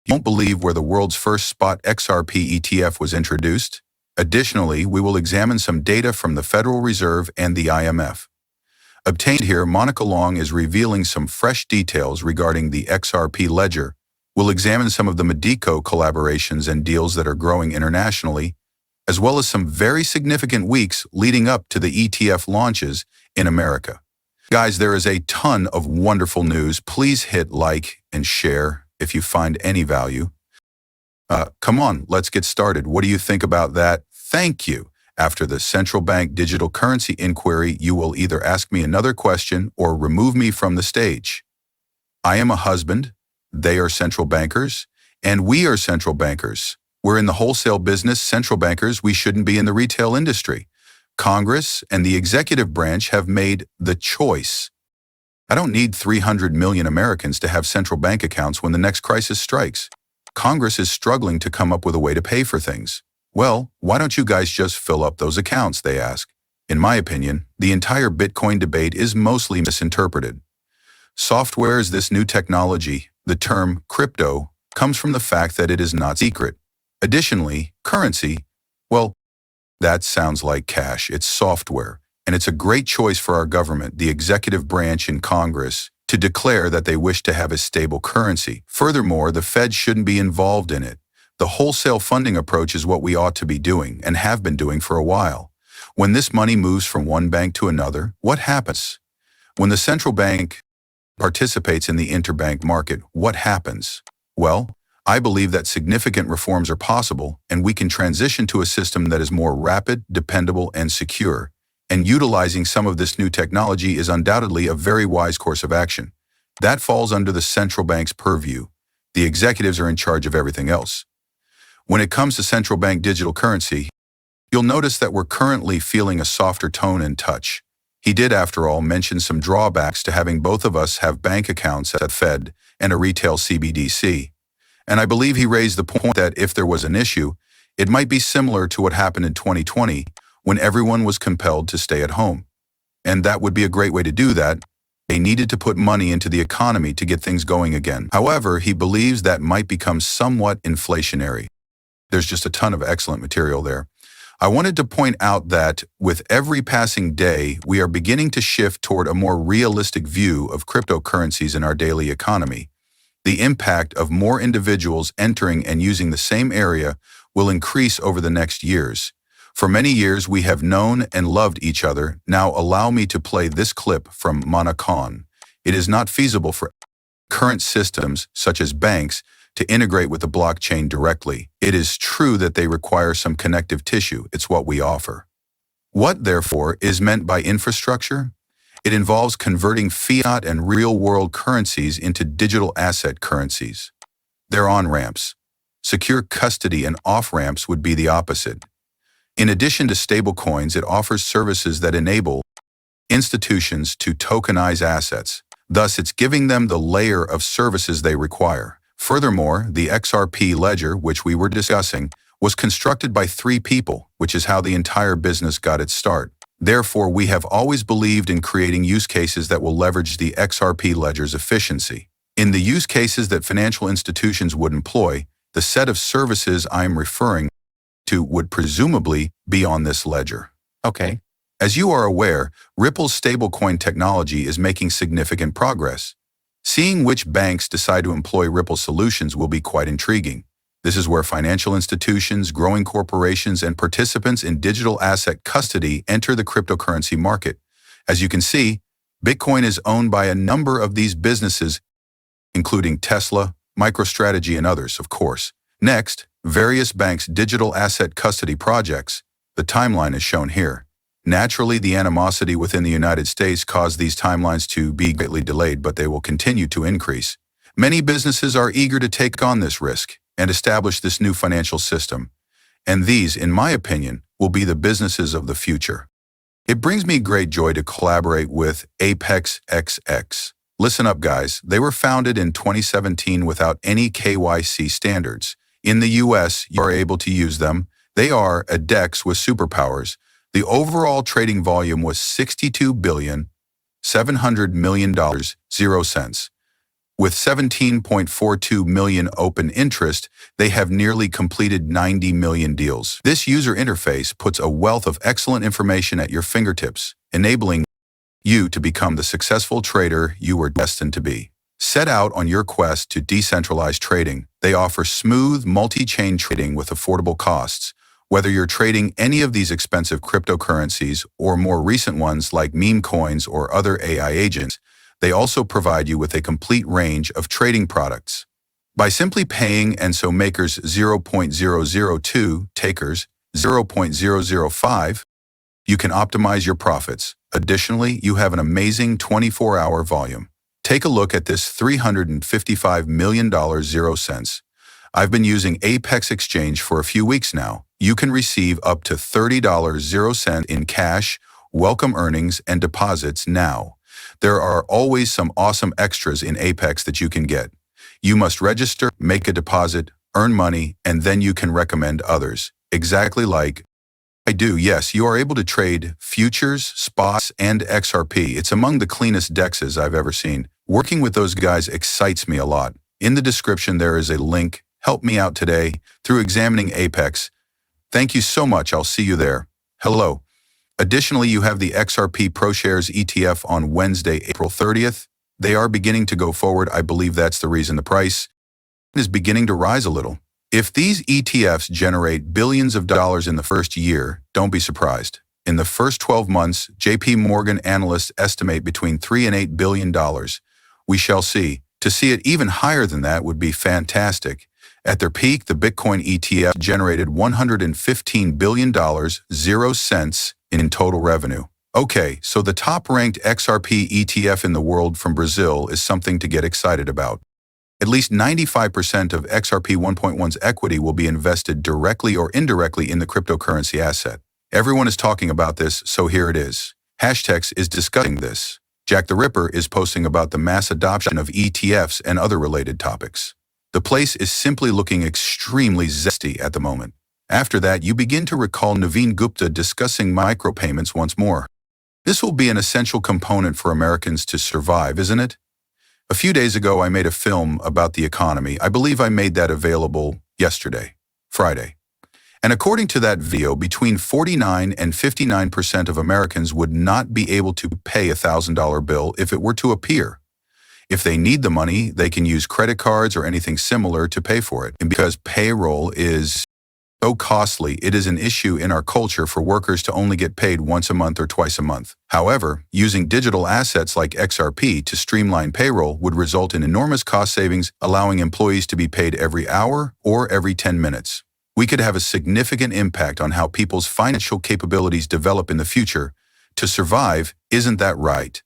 You won't believe where the world's first spot XRP ETF was introduced. Additionally, we will examine some data from the Federal Reserve and the IMF. Obtained here, Monica Long is revealing some fresh details regarding the XRP ledger. We'll examine some of the Medico collaborations and deals that are growing internationally, as well as some very significant weeks leading up to the ETF launches in America. Guys, there is a ton of wonderful news. Please hit like and share if you find any value. Come on, let's get started. What do you think about that? Thank you. After the central bank digital currency inquiry, you will either ask me another question or remove me from the stage. I am a husband, they are central bankers, and we are central bankers. We're in the wholesale business, central bankers, we shouldn't be in the retail industry. Congress and the executive branch have made the choice. I don't need 300 million Americans to have central bank accounts when the next crisis strikes. Congress is struggling to come up with a way to pay for things. Well, why don't you guys just fill up those accounts, they ask. In my opinion, the entire Bitcoin debate is mostly misinterpreted. Software is this new technology. The term crypto comes from the fact that it is not secret. Additionally, currency, well, that sounds like cash. It's software, and it's a great choice for our government, the executive branch in Congress, to declare that they wish to have a stable currency. Furthermore, the Fed shouldn't be involved in it. The wholesale funding approach is what we ought to be doing and have been doing for a while. When this money moves from one bank to another, what happens? When the central bank participates in the interbank market, what happens? Well, I believe that significant reforms are possible, and we can transition to a system that is more rapid, dependable, and secure. And utilizing some of this new technology is undoubtedly a very wise course of action. That falls under the central bank's purview. The executives are in charge of everything else. When it comes to central bank digital currency, you'll notice that we're currently feeling a softer tone and touch. He did, after all, mention some drawbacks to having both of us have bank accounts at Fed and a retail CBDC. And I believe he raised the point that if there was an issue, it might be similar to what happened in 2020 when everyone was compelled to stay at home. And that would be a great way to do that. They needed to put money into the economy to get things going again. However, he believes that might become somewhat inflationary. There's just a ton of excellent material there. I wanted to point out that with every passing day, we are beginning to shift toward a more realistic view of cryptocurrencies in our daily economy. The impact of more individuals entering and using the same area will increase over the next years. For many years, we have known and loved each other. Now allow me to play this clip from Monica. It is not feasible for current systems, such as banks, to integrate with the blockchain directly. It is true that they require some connective tissue. It's what we offer. What, therefore, is meant by infrastructure? It involves converting fiat and real-world currencies into digital asset currencies. They're on-ramps. Secure custody and off-ramps would be the opposite. In addition to stablecoins, it offers services that enable institutions to tokenize assets. Thus, it's giving them the layer of services they require. Furthermore, the XRP ledger, which we were discussing, was constructed by 3 people, which is how the entire business got its start. Therefore, we have always believed in creating use cases that will leverage the XRP ledger's efficiency. In the use cases that financial institutions would employ, the set of services I'm referring to would presumably be on this ledger. Okay. As you are aware, Ripple's stablecoin technology is making significant progress. Seeing which banks decide to employ Ripple solutions will be quite intriguing. This is where financial institutions, growing corporations, and participants in digital asset custody enter the cryptocurrency market. As you can see, Bitcoin is owned by a number of these businesses, including Tesla, MicroStrategy, and others, of course. Next, various banks' digital asset custody projects. The timeline is shown here. Naturally, the animosity within the United States caused these timelines to be greatly delayed, but they will continue to increase. Many businesses are eager to take on this risk and establish this new financial system. And these, in my opinion, will be the businesses of the future. It brings me great joy to collaborate with Apex XX. Listen up, guys. They were founded in 2017 without any KYC standards. In the US, you are able to use them. They are a DEX with superpowers. The overall trading volume was $62,700,000,000, 0 cents. With 17.42 million open interest, they have nearly completed 90 million deals. This user interface puts a wealth of excellent information at your fingertips, enabling you to become the successful trader you were destined to be. Set out on your quest to decentralize trading, they offer smooth, multi-chain trading with affordable costs. Whether you're trading any of these expensive cryptocurrencies or more recent ones like meme coins or other AI agents, they also provide you with a complete range of trading products. By simply paying ENSO makers 0.002, takers 0.005, you can optimize your profits. Additionally, you have an amazing 24-hour volume. Take a look at this $355 million 0 cents. I've been using Apex Exchange for a few weeks now. You can receive up to $30 0 cent in cash, welcome earnings, and deposits now. There are always some awesome extras in Apex that you can get. You must register, make a deposit, earn money, and then you can recommend others. Exactly like I do, yes, you are able to trade futures, spots, and XRP. It's among the cleanest DEXs I've ever seen. Working with those guys excites me a lot. In the description, there is a link. Help me out today through examining Apex. Thank you so much. I'll see you there. Hello. Additionally, you have the XRP ProShares ETF on Wednesday, April 30th. They are beginning to go forward. I believe that's the reason the price is beginning to rise a little. If these ETFs generate billions of dollars in the first year, don't be surprised. In the first 12 months, JP Morgan analysts estimate between $3 and $8 billion. We shall see. To see it even higher than that would be fantastic. At their peak, the Bitcoin ETF generated $115 billion, 0 cents in total revenue. Okay, so the top-ranked XRP ETF in the world from Brazil is something to get excited about. At least 95% of XRP 1.1's equity will be invested directly or indirectly in the cryptocurrency asset. Everyone is talking about this, so here it is. Hashtags is discussing this. Jack the Ripper is posting about the mass adoption of ETFs and other related topics. The place is simply looking extremely zesty at the moment. After that, you begin to recall Naveen Gupta discussing micropayments once more. This will be an essential component for Americans to survive, isn't it? A few days ago, I made a film about the economy. I believe I made that available yesterday, Friday. And according to that video, between 49 and 59% of Americans would not be able to pay a $1,000 bill if it were to appear. If they need the money, they can use credit cards or anything similar to pay for it. And because payroll is so costly, it is an issue in our culture for workers to only get paid once a month or twice a month. However, using digital assets like XRP to streamline payroll would result in enormous cost savings, allowing employees to be paid every hour or every 10 minutes. We could have a significant impact on how people's financial capabilities develop in the future. To survive, isn't that right?